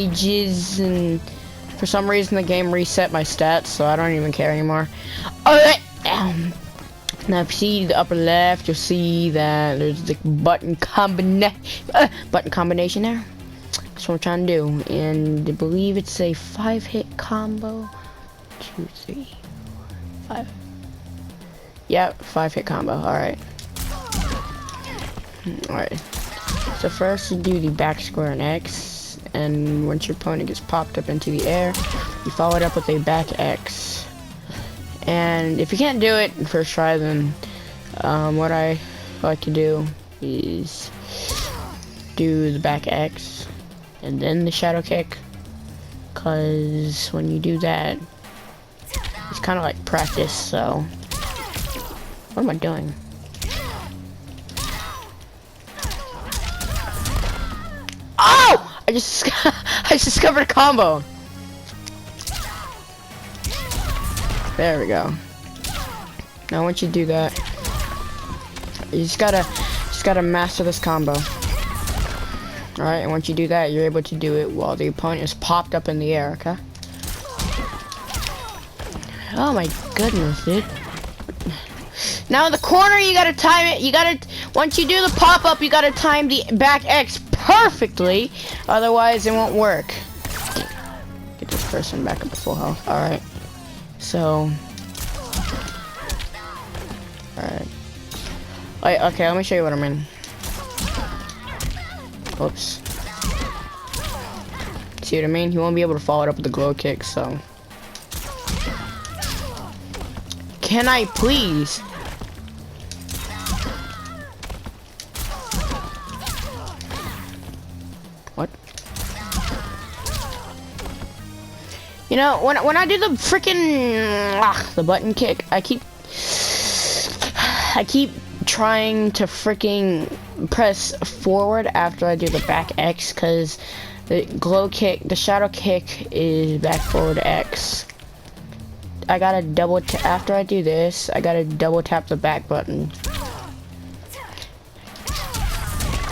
ages, and for some reason the game reset my stats, so I don't even care anymore. Alright, now if you see the upper left, you'll see that there's the button combination there. That's what I'm trying to do, and I believe it's a 5-hit combo. 2, 3, 4, 5. Yep, 5-hit combo. Alright. Alright. So first you do the back square and X, and once your opponent gets popped up into the air, you follow it up with a back X. And if you can't do it first try, then what I like to do is do the back X and then the shadow kick, cause when you do that, it's kind of like practice. So what am I doing? Oh! I just discovered a combo. There we go. Now once you do that, you just gotta master this combo. Alright, and once you do that, you're able to do it while the opponent is popped up in the air, okay? Oh my goodness, dude. Now in the corner, you gotta time it. Once you do the pop-up, you gotta time the back X perfectly, otherwise it won't work. Get this person back up to full health. Alright. So, alright. Wait, okay, let me show you what I mean. Oops. See what I mean? You won't be able to follow it up with the glow kick, so. Can I please? What? You know, when I do the freaking the button kick, I keep trying to freaking press forward after I do the back X, cause the glow kick, the shadow kick is back forward X. I gotta after I do this, I gotta double tap the back button.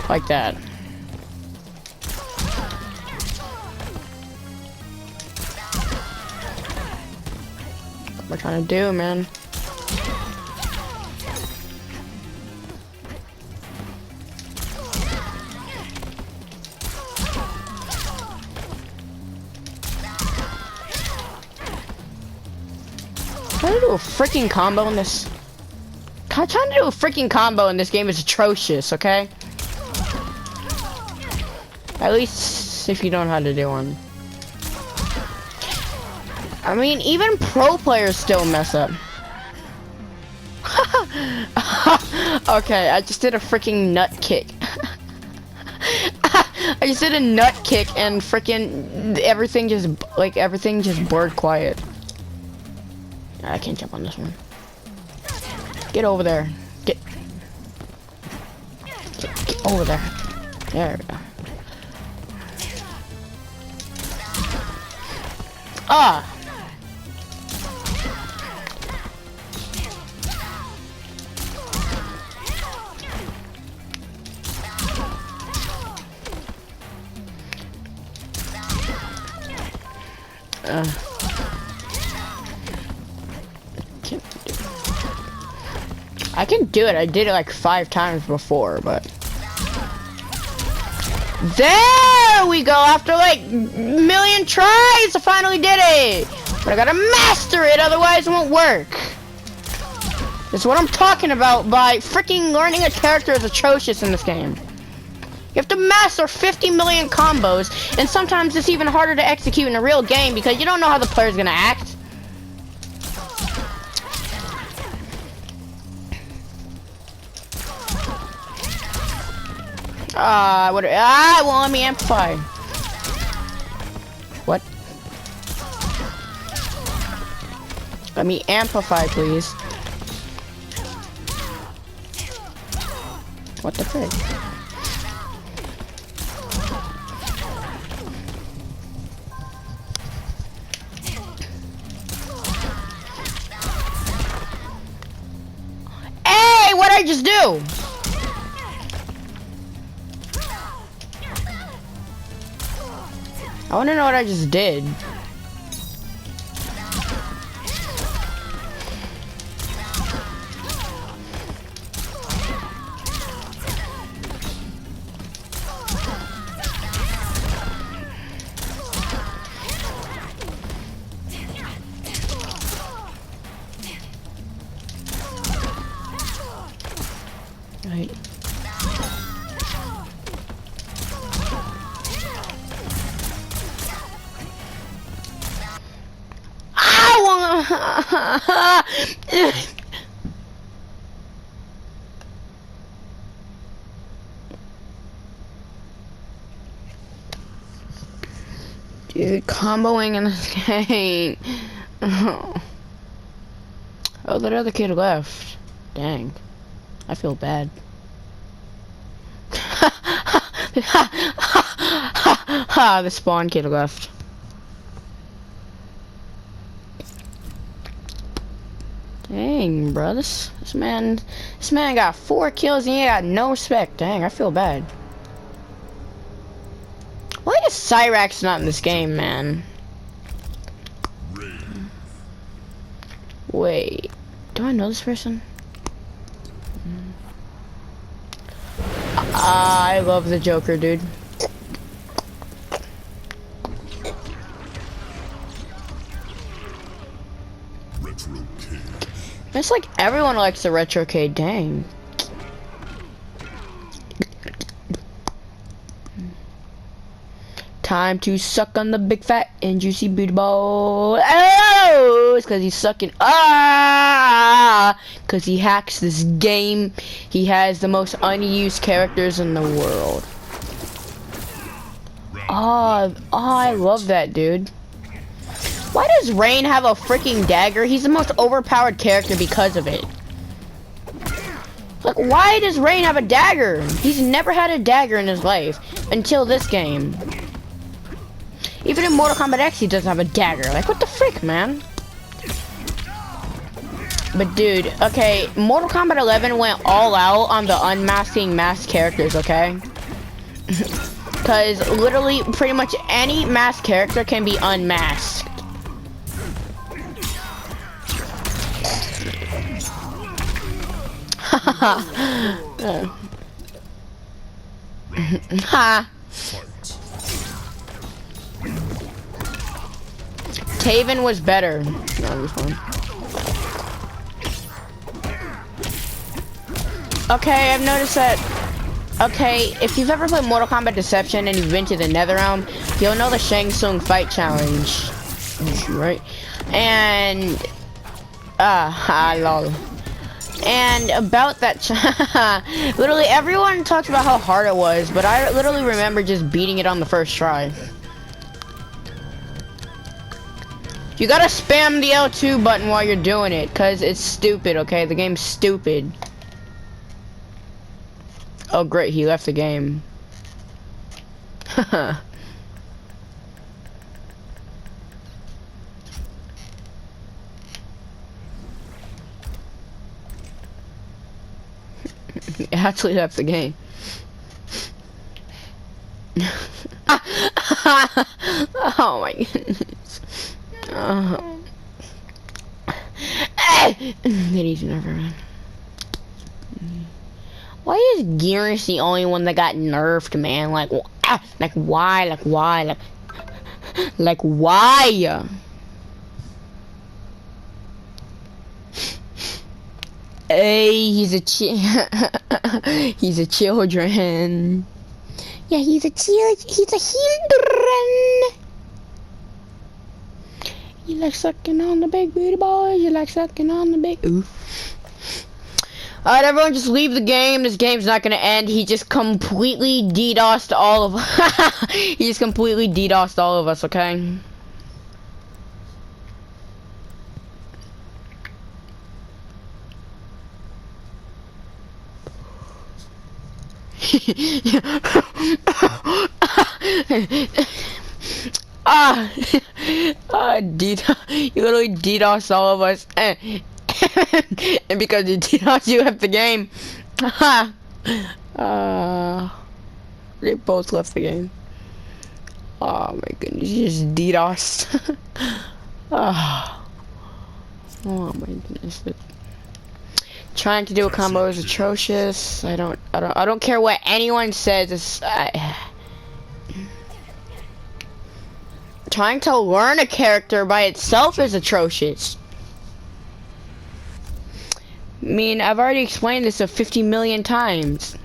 Like that. What we're trying to do, man. Trying to do a freaking combo in this. Trying to do a freaking combo in this game is atrocious, okay? At least if you don't know how to do one. I mean, even pro players still mess up. Okay, I just did a freaking nut kick. I just did a nut kick and freaking everything just blurred quiet. I can't jump on this one. Get over there. Get over there. There we go. Ah! I can do it. I did it like 5 times before, but there we go. After like million tries, I finally did it. But I gotta master it, otherwise it won't work. That's what I'm talking about by freaking learning a character is atrocious in this game. You have to master 50 million combos, and sometimes it's even harder to execute in a real game because you don't know how the player's gonna act. It won't let me amplify. What? Let me amplify, please. What the frick? Hey, what'd I just do? I want to know what I just did. Right. Dude, comboing in this game. Oh, that other kid left. Dang. I feel bad. The spawn kid left. Dang, bro, this man got 4 kills and he got no respect. Dang, I feel bad. Why is Cyrax not in this game, man? Wait, do I know this person? I love the Joker, dude. It's like everyone likes the Retrocade, dang. Time to suck on the big fat and juicy booty ball. Oh, it's cause he's sucking. Cause he hacks this game. He has the most unused characters in the world. Oh, I love that, dude. Why does Rain have a freaking dagger? He's the most overpowered character because of it. Like, why does Rain have a dagger? He's never had a dagger in his life until this game. Even in Mortal Kombat X, he doesn't have a dagger. Like, what the frick, man? But dude, okay, Mortal Kombat 11 went all out on the unmasking masked characters, okay? Because literally, pretty much any masked character can be unmasked. Ha! Taven was better. No, it was fun. Okay, I've noticed that. Okay, if you've ever played Mortal Kombat Deception and you've been to the Netherrealm, you'll know the Shang Tsung fight challenge, right? And lol. And about that, literally everyone talks about how hard it was, but I literally remember just beating it on the first try. You gotta spam the L2 button while you're doing it, cause it's stupid, okay? The game's stupid. Oh great, he left the game. He actually left the game. Oh my goodness. Ladies and gentlemen. Why is Geras the only one that got nerfed, man? Like why? Like why? Hey, he's a he's a children. Yeah, he's a children. You like sucking on the big booty boys. You like sucking on the big. Ooh. Alright, everyone, just leave the game. This game's not gonna end. He just completely DDoSed all of us. He just completely DDoSed all of us, okay? You literally DDoSed all of us. And because you DDoSed, you left the game. They both left the game. Oh my goodness, you just DDoS. Oh. Oh my goodness. Trying to do a combo is atrocious. I don't care what anyone says. Trying to learn a character by itself is atrocious. I mean, I've already explained this 50 million times.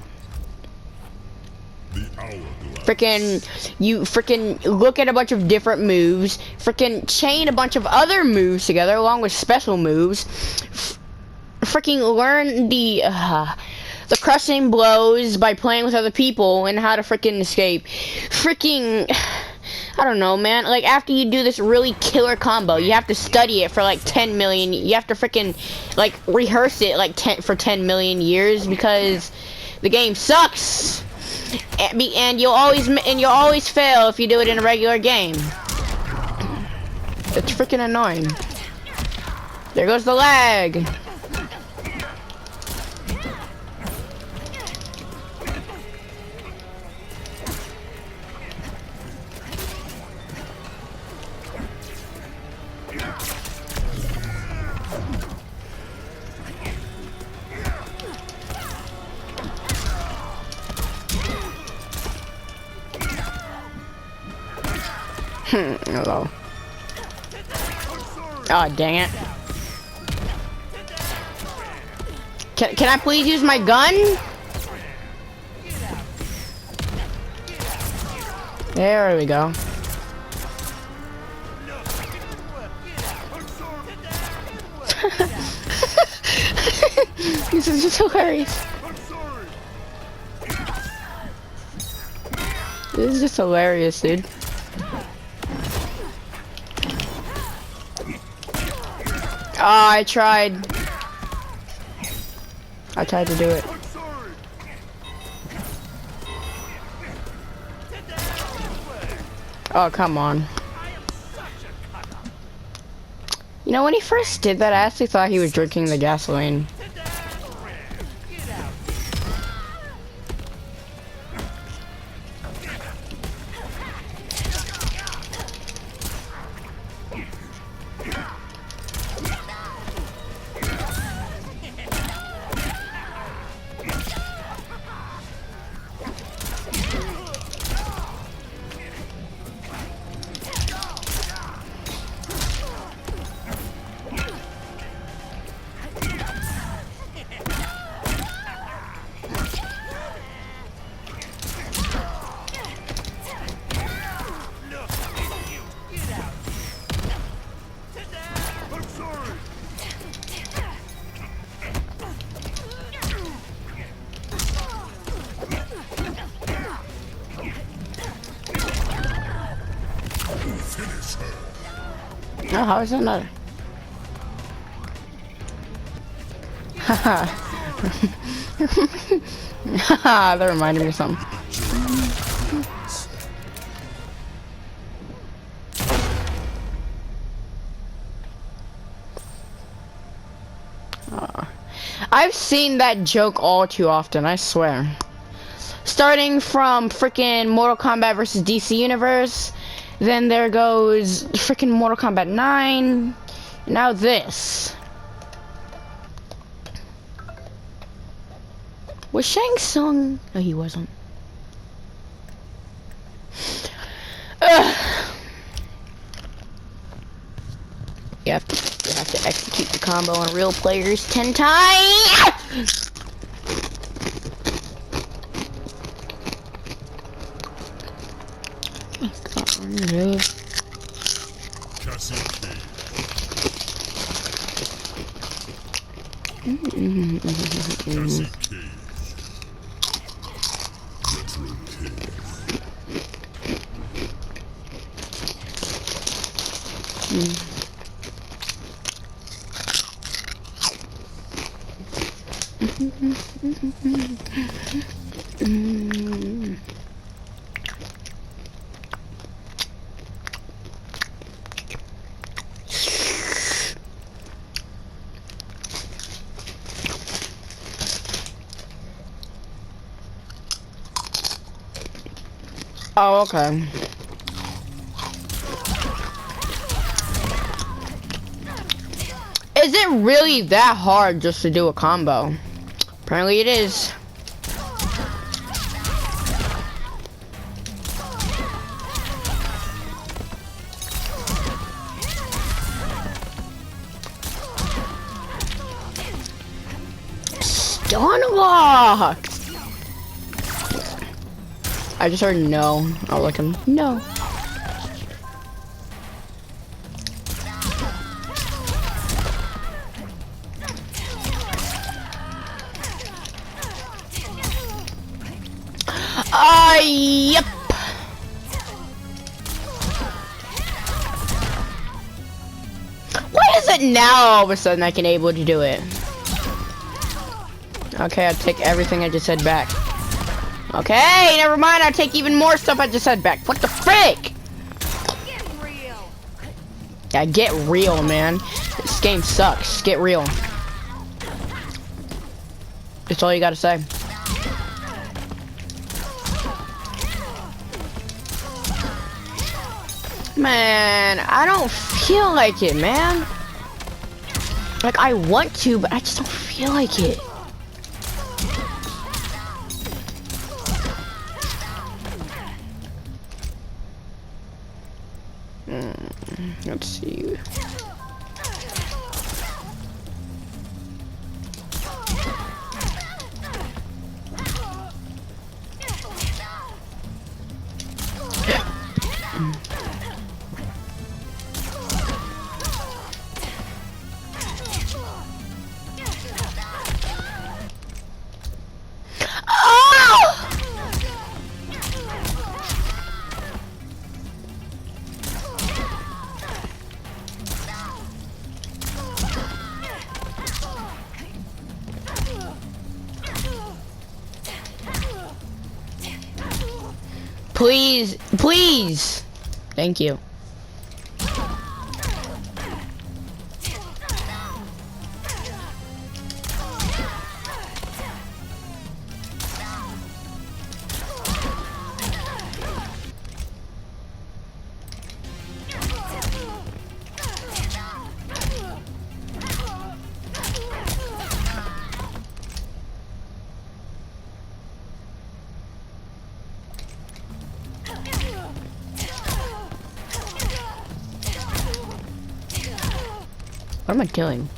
You frickin' look at a bunch of different moves, frickin' chain a bunch of other moves together along with special moves, frickin' learn the crushing blows by playing with other people and how to frickin' escape. Frickin', I don't know, man. Like, after you do this really killer combo, you have to study it for like 10 million. You have to frickin' like rehearse it like 10 million years because the game sucks. And you'll always fail if you do it in a regular game. It's freaking annoying. There goes the lag. Hello. Oh, dang it. Can I please use my gun? There we go. This is just hilarious. This is just hilarious, dude. Oh, I tried to do it. Oh, come on. You know, when he first did that, I actually thought he was drinking the gasoline. Oh, how is that not? Haha. Haha, that reminded me of something. I've seen that joke all too often, I swear. Starting from frickin' Mortal Kombat vs. DC Universe, then there goes frickin' Mortal Kombat 9, now this. Was Shang Tsung? No, he wasn't. Ugh. You have to execute the combo on real players 10 times. Really? Oh, okay. Is it really that hard just to do a combo? Apparently it is. Unlocked. I just heard no. I'll look him. No. Yep. Why is it now all of a sudden I can able to do it? Okay, I take everything I just said back. Okay, never mind. I take even more stuff I just said back. What the frick? Get real. Yeah, get real, man. This game sucks. Get real. That's all you gotta say. Man, I don't feel like it, man. Like, I want to, but I just don't feel like it. Let's see. Please, please. Thank you. What am I doing?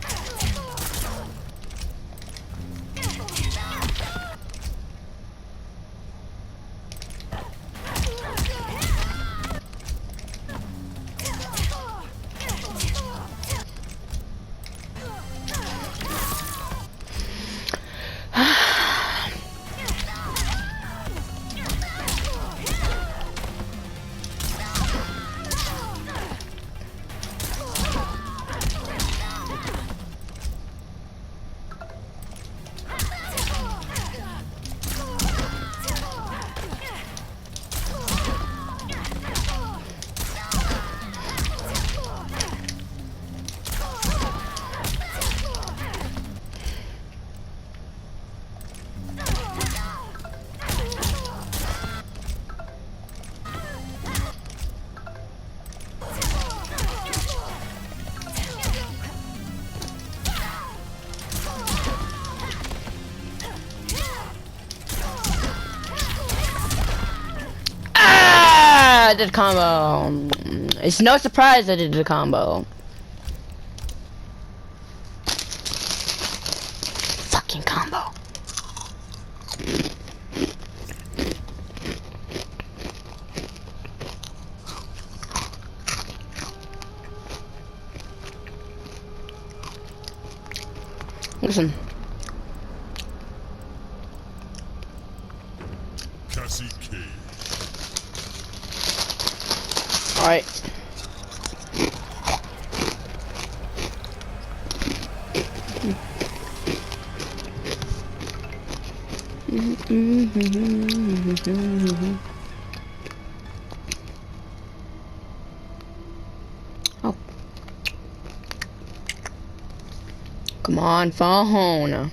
I did a combo. It's no surprise I did the combo. Fucking combo. Listen. Cassie K. All right. Oh. Come on, phone.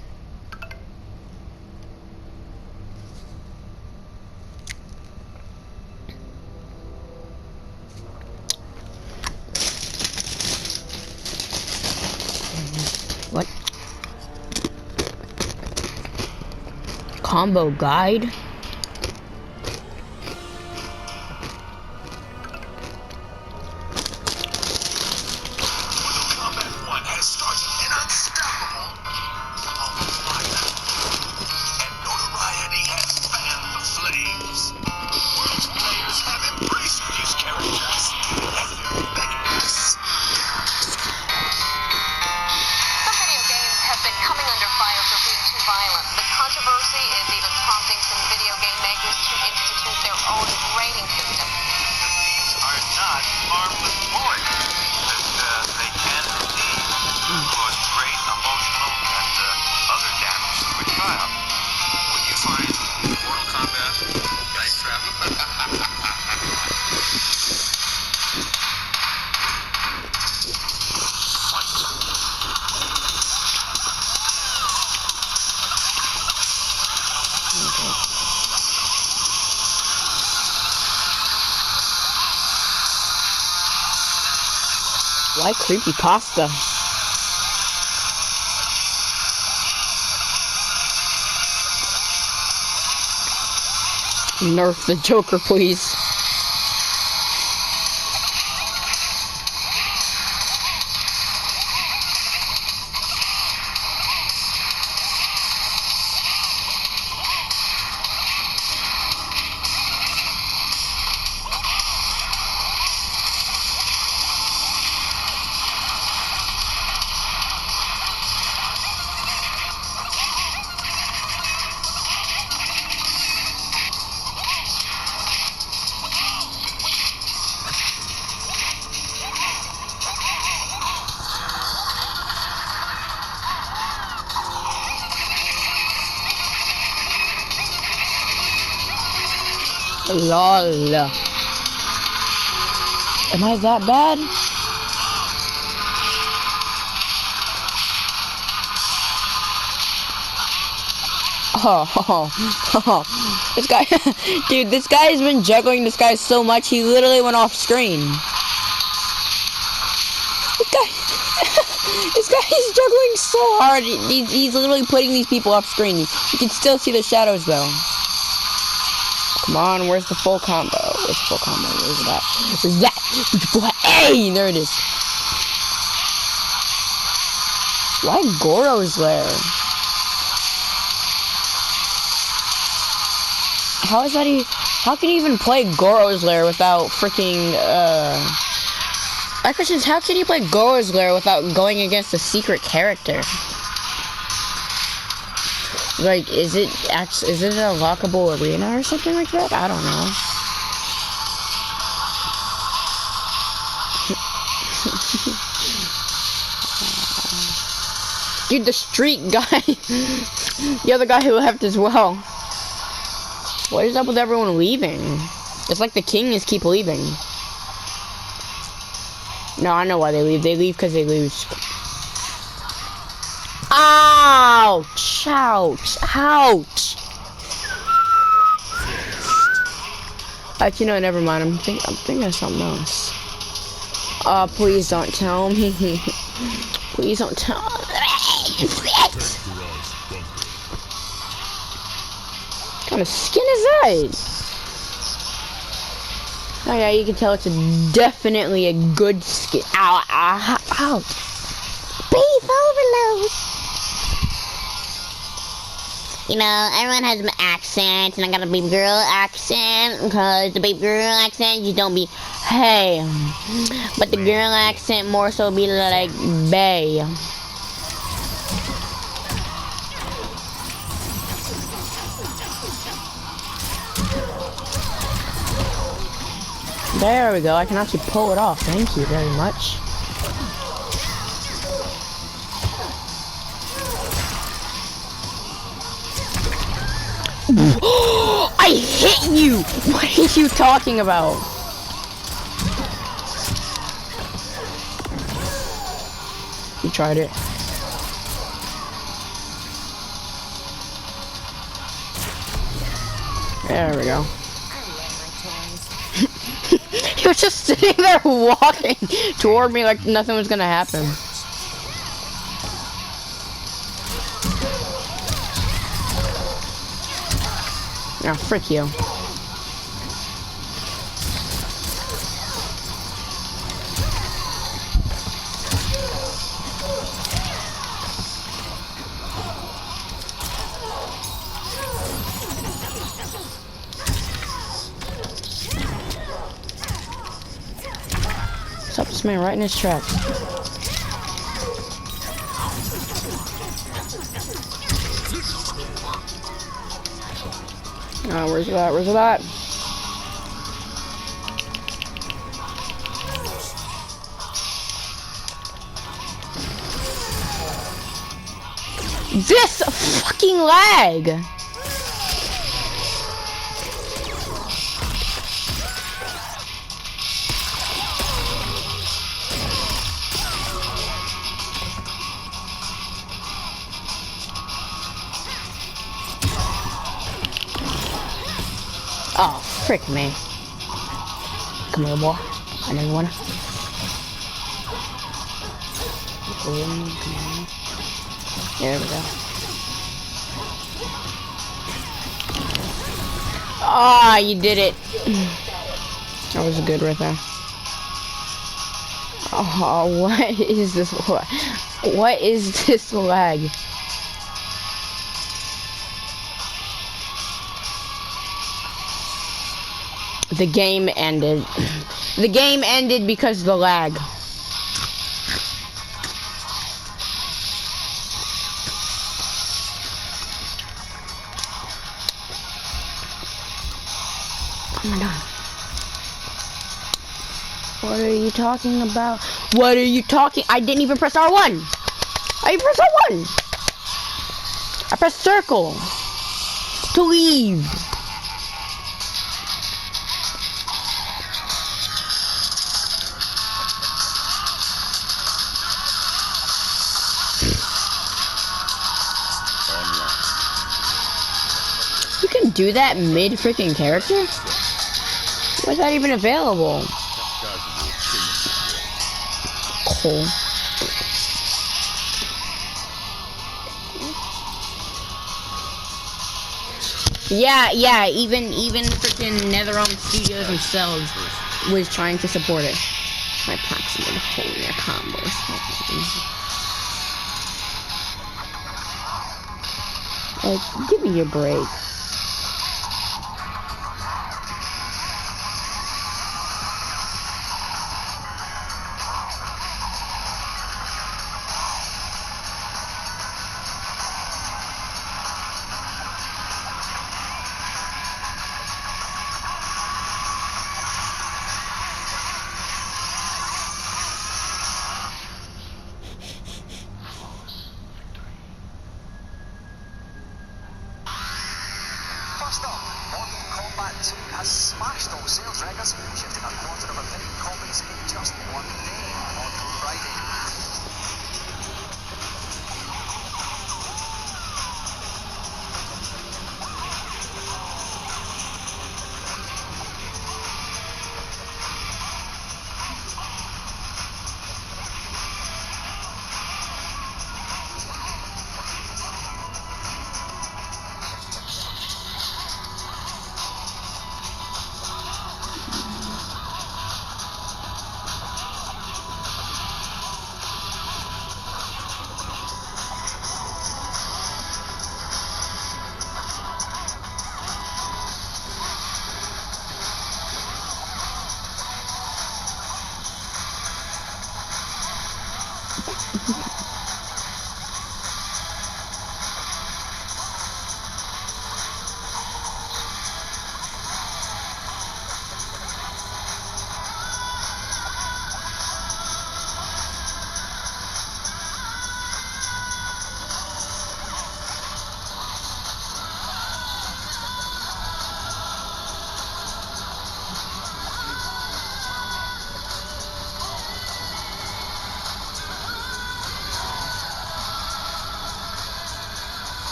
combo guide. Why creepy pasta? Nerf the Joker, please. LOL. Am I that bad? Oh. This guy, dude, this guy has been juggling this guy so much, he literally went off screen. This guy is juggling so hard, he's literally putting these people off screen. You can still see the shadows though. Come on, where's the full combo? Where's the full combo? Where's that? Where's that? Hey, there it is. Why Goro's Lair? How is that how can you even play Goro's Lair without freaking, my question is, how can you play Goro's Lair without going against a secret character? Like, is it a lockable arena or something like that? I don't know. Dude, the street guy, the other guy who left as well. What is up with everyone leaving? It's like the king is keep leaving. No, I know why they leave. They leave because they lose. Ouch! Ouch! Ouch! Actually, no, never mind. I'm thinking of something else. Please don't tell me. Please don't tell me. What kind of skin is that? Oh yeah, you can tell it's definitely a good skin. Ow! Ow! Ow! Beef overload! You know, everyone has an accent, and I got a baby girl accent, because the baby girl accent, you don't be, hey. But the girl accent more so be like, bae. There we go, I can actually pull it off. Thank you very much. I hit you! What are you talking about? You tried it. There we go. He was just sitting there walking toward me like nothing was gonna happen. Ah, frick you. Stop this man right in his tracks. Oh, where's it at? Where's it at? This fucking lag! Oh, frick me. Come here, boy. I know you wanna. There we go. Ah, you did it. That was good right there. Oh, what is this? What is this lag? The game ended. The game ended because of the lag. Oh my god. What are you talking about? What are you talking? I didn't even press R1. I pressed R1. I pressed circle to leave. You can do that mid freaking character? Why is that even available? Cool. Yeah, even freaking NetherRealm Studios themselves was trying to support it. My proximate holding their combos. Like, give me a break. First up, Mortal Kombat 2 has smashed all sales records, shifting $250 million copies in just one day on Friday.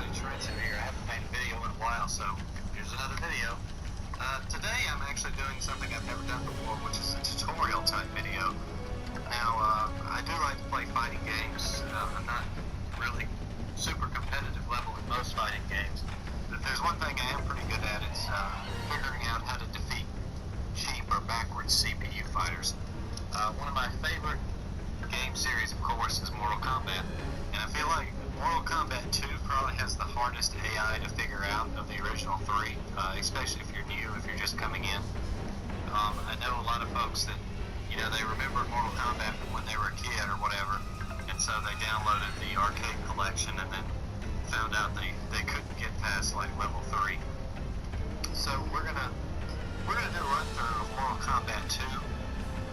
everybody, Trenton here. I haven't made a video in a while, so here's another video. Today I'm actually doing something I've never done before, which is a tutorial type video. Now, I do like to play fighting games. I'm not really super competitive level in most fighting games, but if there's one thing I am pretty good at, it's figuring out how to defeat cheap or backwards CPU fighters. One of my favorite game series, of course, is Mortal Kombat, and I feel like Mortal Kombat 2 probably has the hardest AI to figure out of the original three, especially if you're new, if you're just coming in. I know a lot of folks that, you know, they remember Mortal Kombat from when they were a kid or whatever, and so they downloaded the arcade collection and then found out they couldn't get past like level 3. So we're gonna do a run through of Mortal Kombat 2,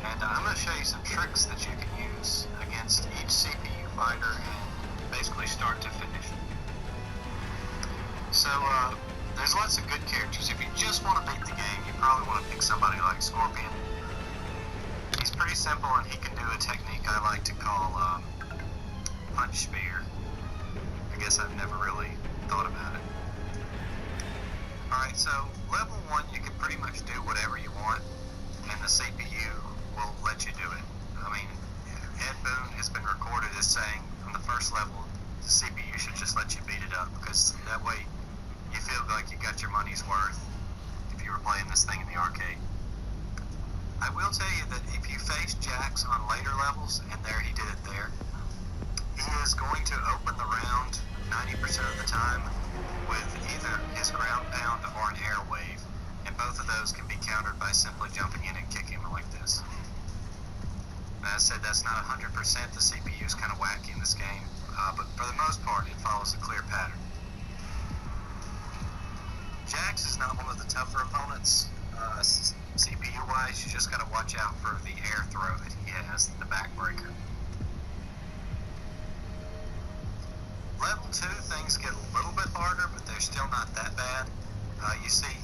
and I'm gonna show you some tricks that you can use against each CPU fighter and basically start to finish. So there's lots of good characters. If you just want to beat the game, you probably want to pick somebody like Scorpion. He's pretty simple and he can do a technique I like to call punch spear. I guess I've never really thought about it. Alright, so level 1 you can pretty much do whatever you want and the CPU will let you do it. I mean, Ed Boon has been recorded as saying on the first level the CPU should just let you beat it up, because that way you feel like you got your money's worth if you were playing this thing in the arcade. I will tell you that if you face Jax on later levels, and there he did it there, he is going to open the round 90% of the time with either his ground pound or an air wave, and both of those can be countered by simply jumping in and kicking him like this. As I said, that's not 100%, the CPU is kind of wacky in this game, but for the most part it follows a clear pattern. Jax is not one of the tougher opponents, CPU-wise. You just got to watch out for the air throw that he has, the backbreaker. Level 2, things get a little bit harder, but they're still not that bad. You see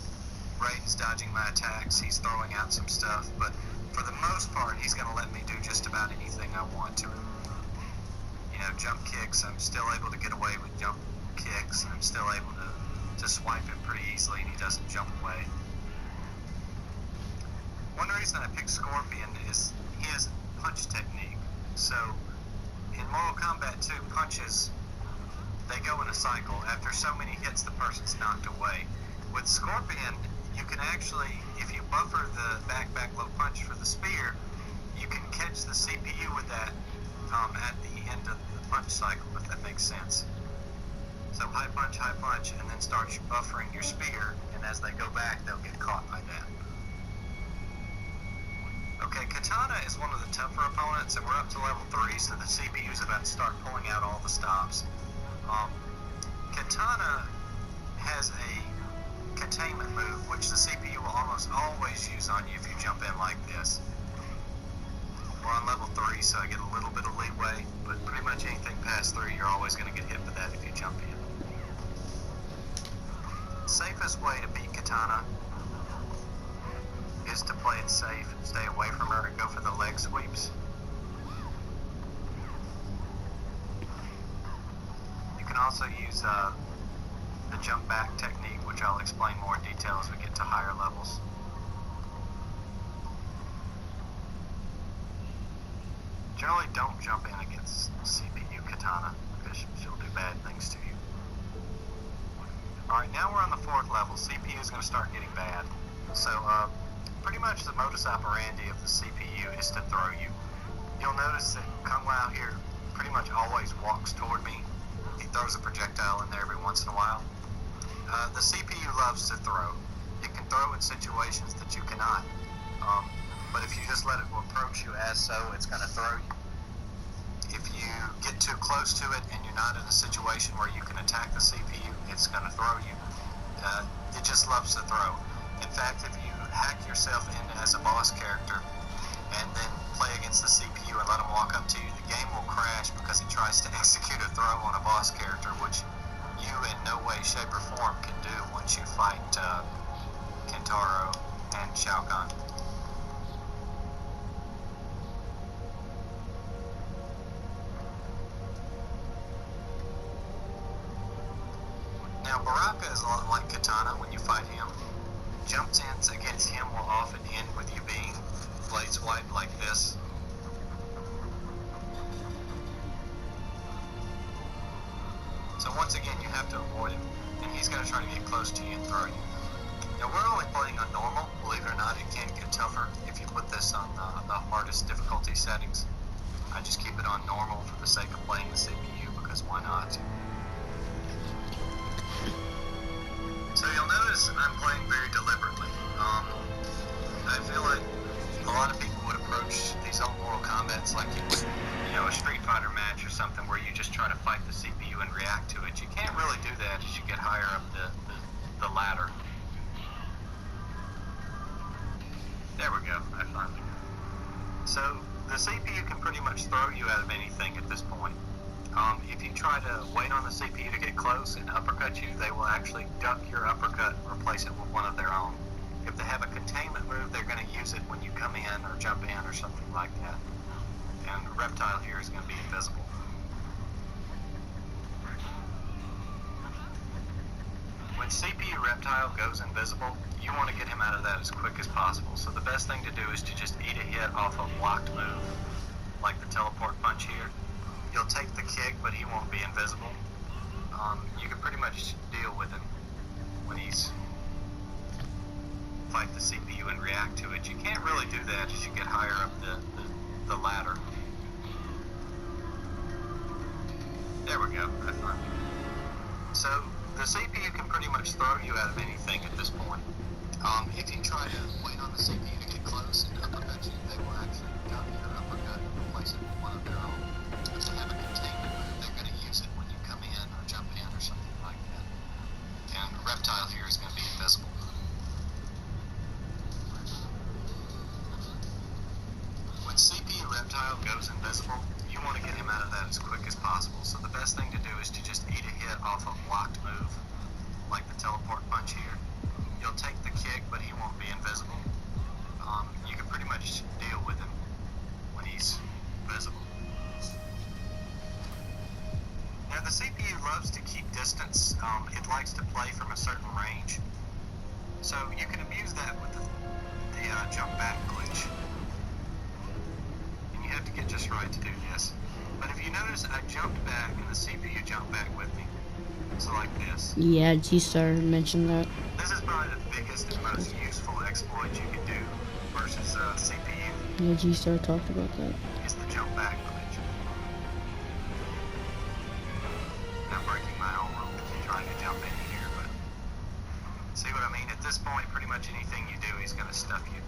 Raiden's dodging my attacks, he's throwing out some stuff, but for the most part, he's going to let me do just about anything I want to him. You know, jump kicks, I'm still able to get away with jump kicks, and I'm still able to swipe him pretty easily, and he doesn't jump away. One reason I picked Scorpion is he has punch technique. So, in Mortal Kombat 2, punches, they go in a cycle. After so many hits, the person's knocked away. With Scorpion, you can actually, if you buffer the back low punch for the spear, you can catch the CPU with that at the end of the punch cycle, if that makes sense. So high punch, and then start buffering your spear, and as they go back, they'll get caught by that. Okay, Kitana is one of the tougher opponents, and we're up to level 3, so the CPU is about to start pulling out all the stops. Kitana has a containment move, which the CPU will almost always use on you if you jump in like this. We're on level 3, so I get a little bit of leeway, but pretty much anything past 3, you're always going to get hit with that if you jump in. Safest way to beat Kitana is to play it safe, stay away from her, and go for the leg sweeps. You can also use the jump back technique, which I'll explain more in detail as we get to higher levels. Generally don't jump in against CPU Kitana, because she'll do bad things to you. Alright, now we're on the 4th level. CPU is going to start getting bad. So, pretty much the modus operandi of the CPU is to throw you. You'll notice that Kung Lao here pretty much always walks toward me. He throws a projectile in there every once in a while. The CPU loves to throw. It can throw in situations that you cannot. But if you just let it approach you as so, it's going to throw you. If you get too close to it and you're not in a situation where you can attack the CPU, it's going to throw you. It just loves to throw. In fact, if you hack yourself in as a boss character and then play against the CPU and let him walk up to you, the game will crash because he tries to execute a throw on a boss character, which you in no way, shape, or form can do once you fight Kentaro and Shao Kahn. Now, Baraka is a lot like Katana when you fight him. Jumps ins against him will often end with you being blade swiped like this. So once again, you have to avoid him, and he's going to try to get close to you and throw you. Now, we're only playing on normal. Believe it or not, it can get tougher if you put this on the hardest difficulty settings. I just keep it on normal for the sake of playing the CPU, because why not? So you'll notice I'm playing very deliberately. I feel like a lot of people would approach these old Mortal Kombats like you would, a Street Fighter match or something where you just try to fight the CPU and react to it. You can't really do that as you get higher up the ladder. There we go, I finally got it. So the CPU can pretty much throw you out of anything at this point. If you try to wait on the CPU to get close and uppercut you, they will actually duck your uppercut and replace it with one of their own. If they have a containment move, they're going to use it when you come in or jump in or something like that. And Reptile here is going to be invisible. When CPU Reptile goes invisible, you want to get him out of that as quick as possible. So the best thing to do is to just eat a hit off a blocked move, like the teleport punch here. You'll take the kick, but he won't be invisible. You can pretty much deal with him when he's fight the CPU and react to it. You can't really do that as you get higher up the ladder. There we go, I finally got it. So the CPU can pretty much throw you out of anything at this point. If you try to wait on the CPU to get close and uppercut you, they will actually duck your uppercut and replace it with one of their own. If they have a containment move, they're going to use it when you come in or jump in or something like that. And Reptile here is going to be invisible. When CPU Reptile goes invisible, you want to get him out of that as quick as possible. So the best thing to do is to just eat a hit off a blocked move, like the teleport punch here. You'll take the kick, but he won't be invisible. You can pretty much deal with him when he's visible. Now the CPU loves to keep distance. It likes to play from a certain range. So you can abuse that with the jump back glitch. And you have to get just right to do this. But if you notice, I jumped back and the CPU jumped back with me. So like this. Yeah, G-Star mentioned that. This is probably the biggest and most useful exploit you can do versus CPU. Yeah, G-Star talked about that. Is the jump back glitch. I'm breaking my own rule trying to jump in here, but see what I mean? At this point, pretty much anything you do, he's going to stuff you.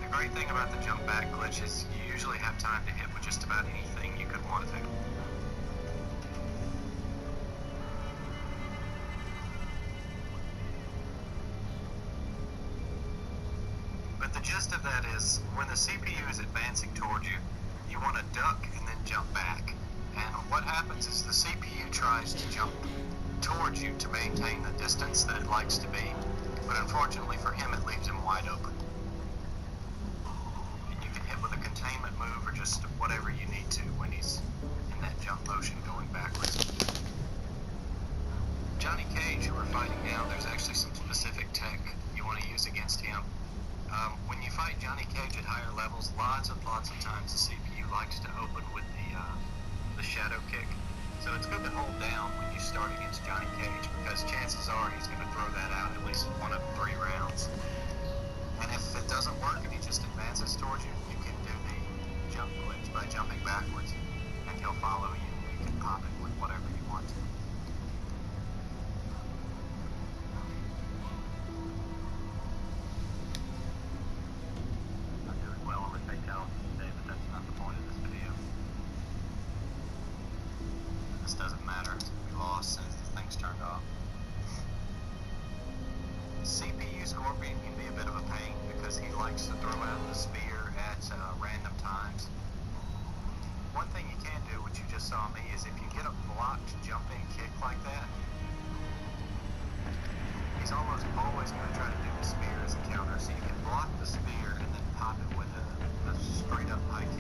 The great thing about the jump back glitch is you usually have time to hit with just about anything you could want to. But the gist of that is, when the CPU is advancing towards you, you want to duck and then jump back. And what happens is the CPU tries to jump towards you to maintain the distance that it likes to be. But unfortunately for him, it leaves him wide open. And you can hit with a containment move or just whatever you need to when he's in that jump motion going backwards. Johnny Cage, who we're fighting now, there's actually some specific tech you want to use against him. When you fight Johnny Cage at higher levels, lots of times the CPU likes to open with the shadow kick. So it's good to hold down when you start against Johnny Cage, because chances are he's going to throw that out at least one of 3 rounds. And if it doesn't work and he just advances towards you, you can do the jump glitch by jumping backwards, and he'll follow you. You can pop it with whatever you want to. I'm doing well on the fatalities today, but that's not the point of this video. This doesn't matter. We lost since the thing's turned off. CPU Scorpion can be a bit of a pain because he likes to throw out the spear at random times. One thing you can do, which you just saw me, is if you get a blocked jumping kick like that, he's almost always going to try to do the spear as a counter. So you can block the spear and then pop it with a straight up high kick.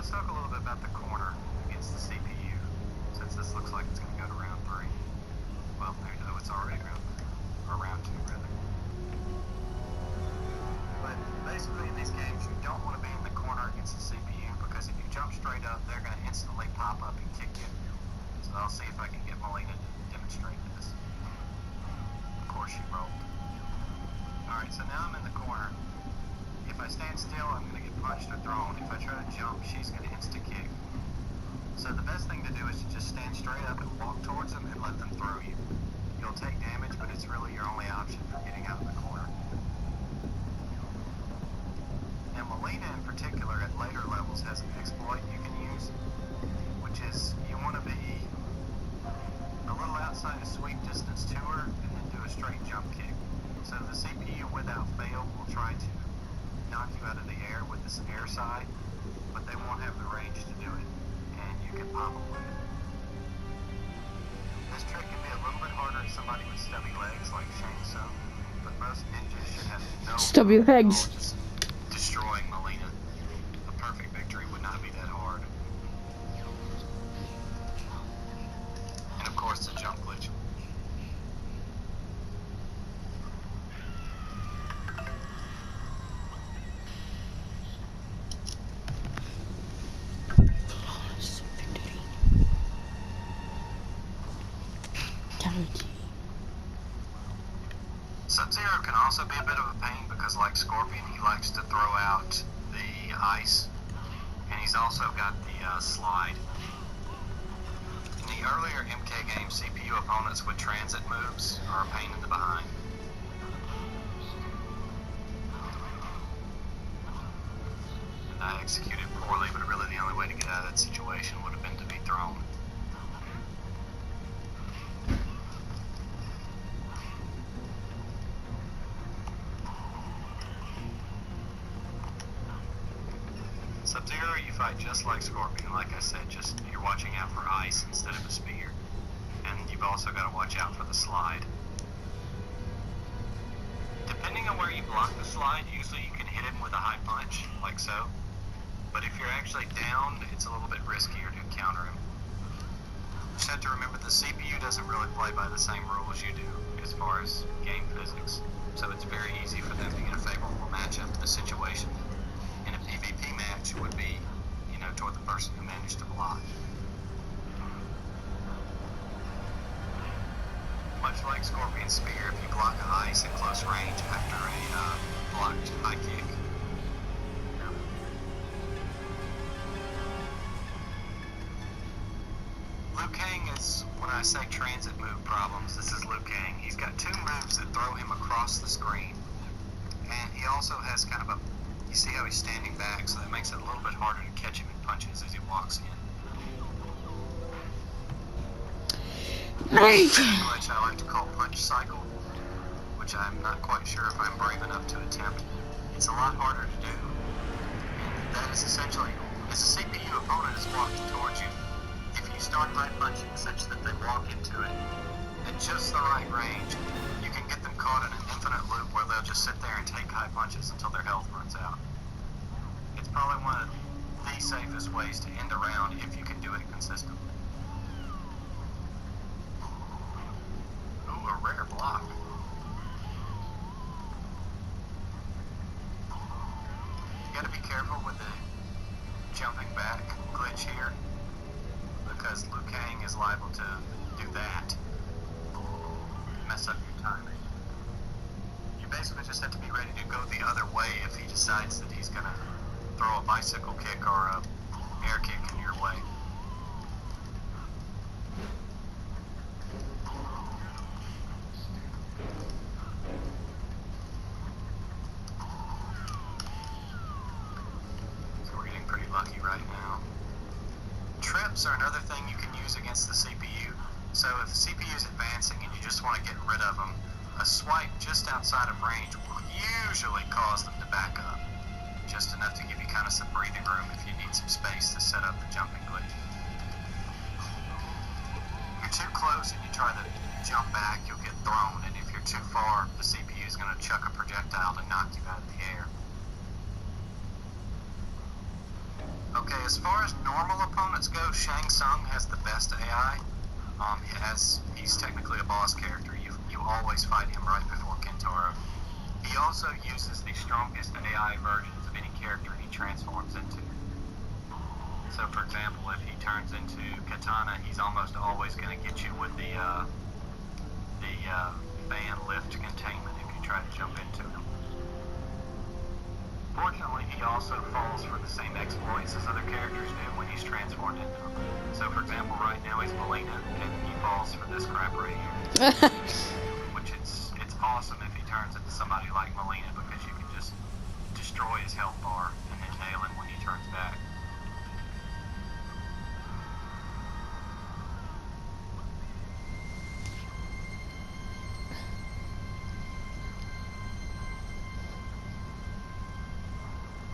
let's talk a little bit about the corner against the CPU, since this looks like it's going to go to round 3. Well, there you go, it's already round 2 rather. But basically in these games, you don't want to be in the corner against the CPU, because if you jump straight up, they're going to instantly pop up and kick you. So I'll see if I can get Melina to demonstrate this. Of course she rolled. Alright, so now I'm in the corner. If I stand still, I'm going to get punched or thrown. If I try to jump, she's going to insta-kick. So the best thing to do is to just stand straight up and walk towards them and let them throw you. You'll take damage, but it's really your only option for getting out of the corner. Now Melina in particular at later levels has an exploit you can use, which is you want to be a little outside of sweep distance to her and then do a straight jump kick. So the CPU without fail will try to knock you out of the air with this air side, but they won't have the range to do it, and you can pop them with it. This trick can be a little bit harder if somebody with stubby legs like Shang Tsung, but most ninjas should have no Stubby legs. problem just destroying Melina. A perfect victory would not be that hard. And of course the jump glitch. Sub-Zero can also be a bit of a pain because, like Scorpion, he likes to throw out the ice, and he's also got the slide. In the earlier MK games, CPU opponents with transit moves are a pain in the behind. And I executed poorly, but really the only way to get out of that situation would have been to be thrown. Sub-Zero, you fight just like Scorpion. Like I said, just you're watching out for ice instead of a spear. And you've also got to watch out for the slide. Depending on where you block the slide, usually you can hit him with a high punch, like so. But if you're actually down, it's a little bit riskier to counter him. You just have to remember the CPU doesn't really play by the same rules you do as far as game physics. So it's very easy for them to get a favorable matchup in the situation. In a PvP match would be, toward the person who managed to block. Much like Scorpion's spear, if you block ice at close range after a blocked high kick. Liu Kang is, when I say transit move problems, this is Liu Kang. He's got 2 moves that throw him across the screen. And he also has kind of a, you see how he's standing back, so that makes it a little bit harder to catch him in punches as he walks in. Which I like to call punch cycle, which I'm not quite sure if I'm brave enough to attempt. It's a lot harder to do, and that is essentially, as a CPU opponent is walking towards you, if you start high punching such that they walk into it at just the right range, you can get them caught in an infinite loop where they'll just sit there and take high punches until their health runs out. It's probably one of the safest ways to end a round if you can do it consistently. Ooh, a rare block. You gotta be careful with the jumping back glitch here, because Liu Kang is liable to do that. Mess up your timing. You basically just have to be ready to go the other way if he decides that he's gonna throw a bicycle kick or a air kick in your way. So we're getting pretty lucky right now. Trips are another thing you can use against the CPU. So if the CPU is advancing and you just want to get rid of them, a swipe just outside of range will usually cause them to back up. Just enough to give you kind of some breathing room if you need some space to set up the jumping glitch. If you're too close and you try to jump back, you'll get thrown, and if you're too far, the CPU is going to chuck a projectile to knock you out of the air. Okay, as far as normal opponents go, Shang Tsung has the best AI. He's technically a boss character. You always fight him right before Kentaro. He also uses the strongest AI versions of any character he transforms into. So, for example, if he turns into Katana, he's almost always going to get you with the fan lift containment if you try to jump into him. Fortunately, he also falls for the same exploits as other characters do when he's transformed into them. So, for example, right now he's Melina, and he falls for this crap right here. Which it's awesome if he turns into somebody like Melina, because you can just destroy his health bar and then nail him when he turns back.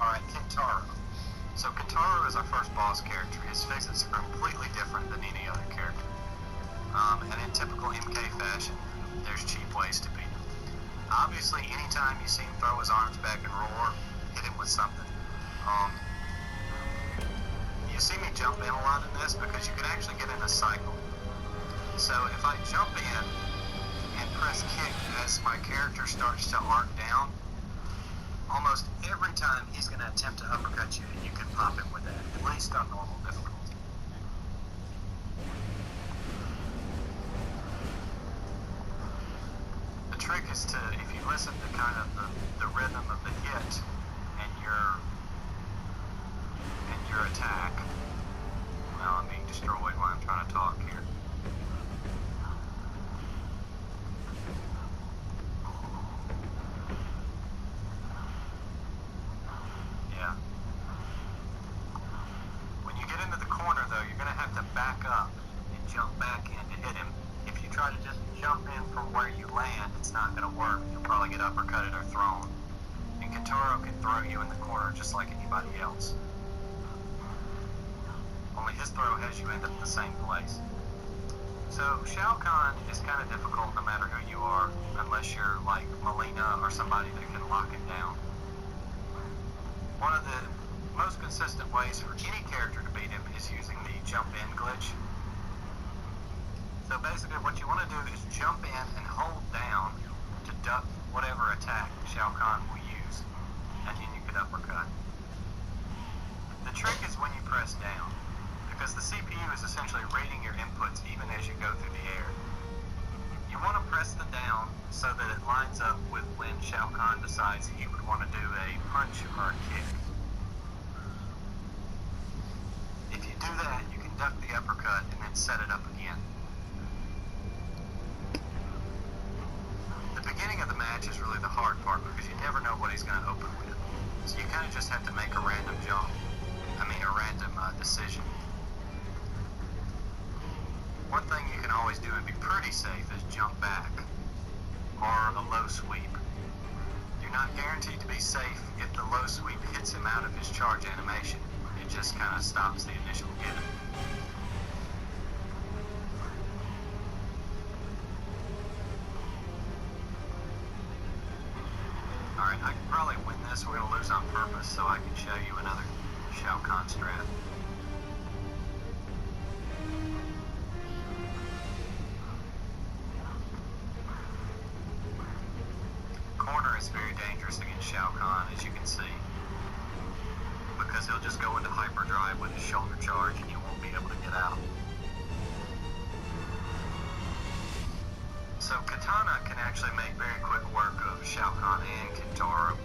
Alright, Kentaro. So Kentaro is our first boss character. His physics are completely different than any other character. And in typical MK fashion, there's cheap ways to beat him. Obviously, anytime you see him throw his arms back and roar, hit him with something. You see me jump in a lot in this because you can actually get in a cycle. So if I jump in and press kick as my character starts to arc down, almost every time he's going to attempt to uppercut you, and you can pop him with that, at least on normal difficulty. The trick is to, if you listen to kind of the rhythm of the hit and your attack. Well, I'm being destroyed while I'm trying to talk here. Yeah. When you get into the corner, though, you're going to have to back up and jump back in to hit him. If you try to just jump in from where you land, it's not going to work. You'll probably get uppercutted or thrown. And Kentaro can throw you in the corner just like anybody else. Only his throw has you end up in the same place. So Shao Kahn is kind of difficult no matter who you are, unless you're like Melina or somebody that can lock him down. One of the most consistent ways for any character to beat him is using the jump in glitch. So basically what you want to do is jump in and hold down to duck whatever attack Shao Kahn will use, and then you can uppercut. The trick is when you press down, because the CPU is essentially reading your inputs even as you go through the air. You want to press the down so that it lines up with when Shao Kahn decides that you would want to do a punch or a kick. If you do that, you can duck the uppercut and then set it up again. The beginning of the match is really the hard part because you never know what he's going to open with. So you kind of just have to make a random decision. One thing you can always do and be pretty safe is jump back or a low sweep. You're not guaranteed to be safe if the low sweep hits him out of his charge animation. It just kind of stops the initial hit. Alright, I can probably win this. We're going to lose on purpose so I can show you another Shao Kahn strat. Corner is very dangerous against Shao Kahn, as you can see, because he'll just go into hyperdrive with his shoulder charge and you won't be able to get out. So Katana can actually make very quick work of Shao Kahn and Kentaro.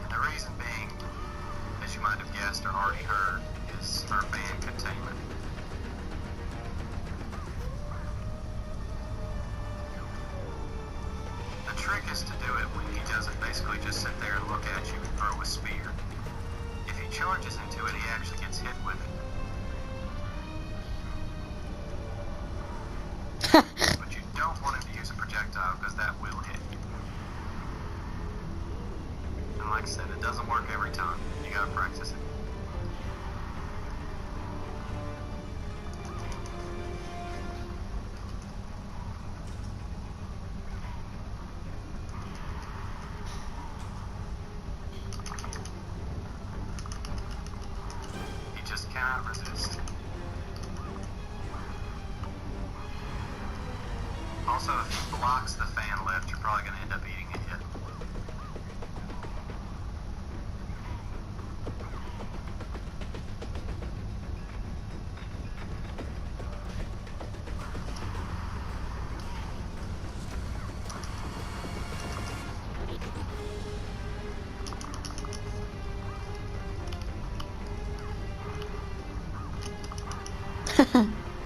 And the reason being, as you might have guessed or already heard, is her fan containment. The trick is to do it when he doesn't basically just sit there and look at you and throw a spear. If he charges into it, he actually gets hit with it. But you don't want him to use a projectile because that will hit you. And like I said, it doesn't work every time. You gotta practice it. cannot resist. Also, if he blocks the fan lift, you're probably going to end up eating a hit.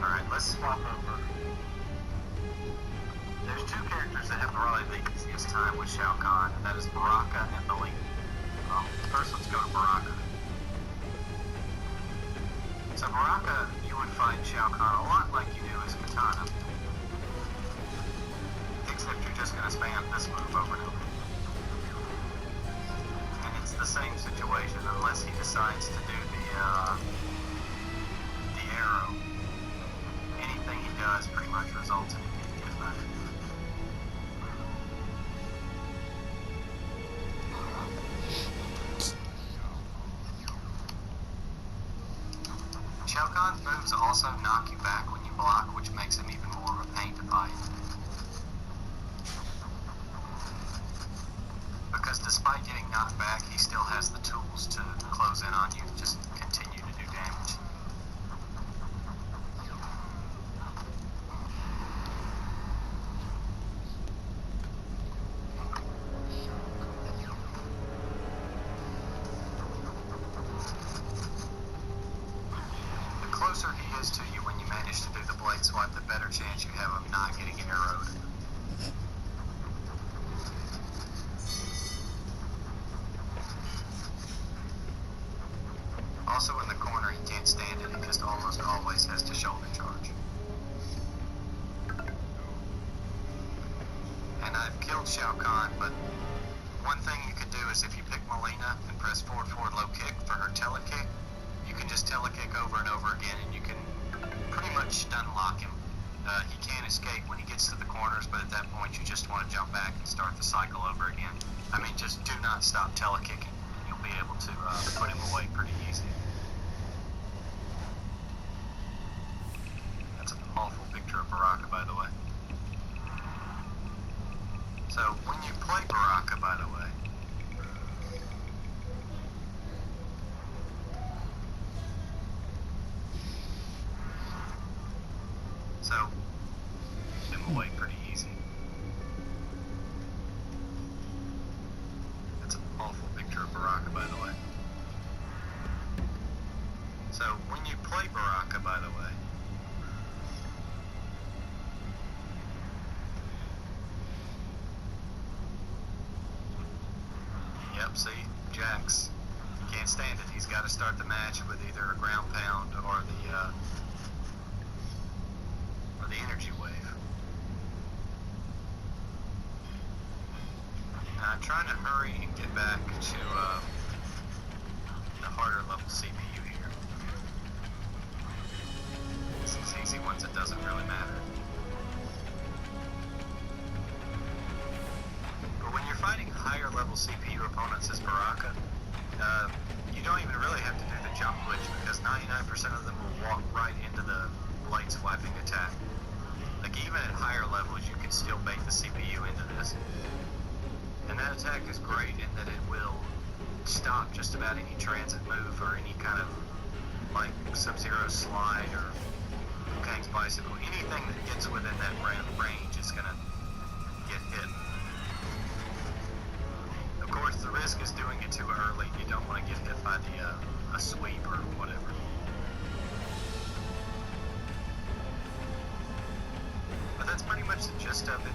Alright, let's swap over. There's two characters that have probably the easiest time with Shao Kahn, and that is Baraka and Melina. First, let's go to Baraka. So Baraka, you would fight Shao Kahn a lot like you do as Katana. Except you're just going to spam this move over and over. And it's the same situation unless he decides to do the arrow. Anything he does pretty much results in immediate effect. Shao Kahn's moves also knock you back when you block, which makes him even more of a pain to fight. Because despite getting knocked back, he still has the tools to close in on you, just continue to do damage. The closer he is to you when you manage to do the blade swipe, the better chance you have of not getting arrowed. Also in the corner, he can't stand it, he just almost always has to shoulder charge. And I've killed Shao Kahn, but one thing you could do is if you pick Melina and press forward low kick for her telekick, you can just telekick over and over again and you can pretty much stun lock him. He can't escape when he gets to the corners, but at that point you just want to jump back and start the cycle over again. I mean, just do not stop telekicking and you'll be able to put him away pretty easy. That's an awful picture of Baraka, by the way. So, when you play Baraka, by the way, so, get him away pretty easy. That's an awful picture of Baraka, by the way. So, when you play Baraka, by the way, yep, see, Jax. He can't stand it. He's got to start the match with either a ground pound or the energy wave. Now I'm trying to hurry and get back to the harder level CPU here. These easy ones, it doesn't really matter. But when you're fighting higher level CPU opponents as Baraka, you don't even really have to do the jump glitch because 99% of them will walk right into the blade swiping attack. Like even at higher levels, you can still bait the CPU into this. And that attack is great in that it will stop just about any transit move or any kind of like Sub-Zero slide or Kang's bicycle. Anything that gets within that range is going to get hit. Of course, the risk is doing it too early. You don't want to get hit by a sweep or whatever. But that's pretty much the gist of it.